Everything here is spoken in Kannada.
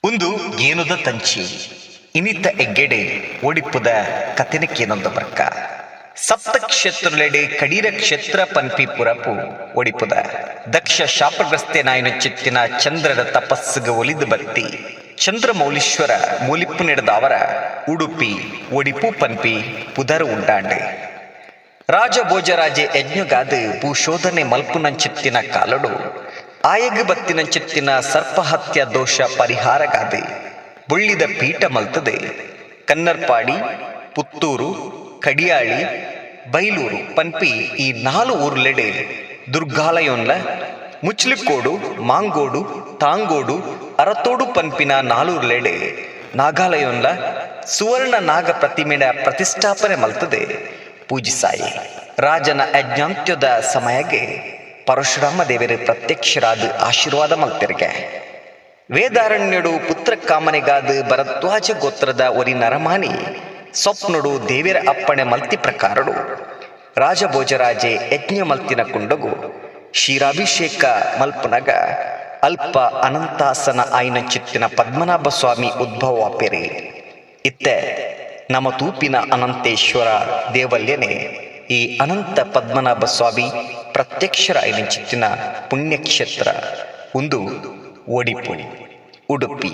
ಒಂದು ಏನುದ ತಂಚಿ ಇನಿತ ಎಗ್ಗೆಡೆ ಓಡಿಪ್ಪುದ ಕಥೆನಕ್ಕೇನೊಂದು ಬರ್ಕ ಸಪ್ತ ಕ್ಷೇತ್ರಲೆಡೆ ಕಡೀರ ಕ್ಷೇತ್ರ ಪನ್ಪಿ ಪುರಪು ಒಡಿಪುದ ದಕ್ಷ ಶಾಪಗ್ರಸ್ತೆ ನಾಯನ ಚಿತ್ತಿನ ಚಂದ್ರರ ತಪಸ್ಸುಗ ಒಲಿದು ಬತ್ತಿ ಚಂದ್ರಮೌಲೀಶ್ವರ ಮೂಲಿಪ್ಪು ನಡೆದ ಅವರ ಉಡುಪಿ ಒಡಿಪು ಪನ್ಪಿ ಪುದರ ಉಂಡಾಂಡೆ ರಾಜಭೋಜರಾಜೆ ಯಜ್ಞಗಾದು ಭೂಶೋಧನೆ ಮಲ್ಪುನಂಚಿತ್ತಿನ ಕಾಲಡು ಆಯಗ ಬತ್ತಿನಂಚಿತ್ತಿನ ಸರ್ಪಹತ್ಯ ದೋಷ ಪರಿಹಾರಗಾದೆ ಬುಳ್ಳಿದ ಪೀಠ ಮಲ್ತದೆ ಕನ್ನರ್ಪಾಡಿ ಪುತ್ತೂರು ಕಡಿಯಾಳಿ ಬೈಲೂರು ಪನ್ಪಿ ಈ 4 ಊರ್ಲೆಡೆ ದುರ್ಗಾಲಯೋನ್ಲ ಮುಚ್ಲಿಕೋಡು ಮಾಂಗೋಡು ತಾಂಗೋಡು ಅರತೋಡು ಪನ್ಪಿನ 4 ಊರ್ಲೆಡೆ ನಾಗಾಲಯೋನ್ಲ ಸುವರ್ಣ ನಾಗ ಪ್ರತಿಮೆಯ ಪ್ರತಿಷ್ಠಾಪನೆ ಮಲ್ತದೆ ಪೂಜಿಸಾಯಿ ರಾಜನ ಯಜ್ಞಾಂತ್ಯದ ಸಮಯಗೆ ಪರಶುರಾಮ ದೇವರು ಪ್ರತ್ಯಕ್ಷರಾದ ಆಶೀರ್ವಾದ ಮಲ್ತಿರ್ಗೆ ವೇದಾರಣ್ಯಡು ಪುತ್ರ ಕಾಮನೆಗಾದ ಭರದ್ವಾಜ ಗೋತ್ರದ ಒರಿ ನರಮಾನಿ ಸ್ವಪ್ನಡು ದೇವರ ಅಪ್ಪಣೆ ಮಲ್ತಿ ಪ್ರಕಾರಡು ರಾಜಭೋಜರಾಜೆ ಯಜ್ಞ ಮಲ್ತಿನ ಕುಂಡಗು ಕ್ಷೀರಾಭಿಷೇಕ ಮಲ್ಪನಗ ಅಲ್ಪ ಅನಂತಾಸನ ಆಯ್ನ ಚಿತ್ತಿನ ಪದ್ಮನಾಭ ಸ್ವಾಮಿ ಉದ್ಭವ ವಾಪೆರೆ ಇತ್ತೆ ನಮ್ಮ ತೂಪಿನ ಅನಂತೇಶ್ವರ ದೇವಲ್ಯನೆ ಈ ಅನಂತ ಪದ್ಮನಾಭ ಸ್ವಾಮಿ ಪ್ರತ್ಯಕ್ಷರಾಯನ ಚಿತ್ತಿನ ಪುಣ್ಯಕ್ಷೇತ್ರ ಒಂದು ಒಡಿಪು ಉಡುಪಿ.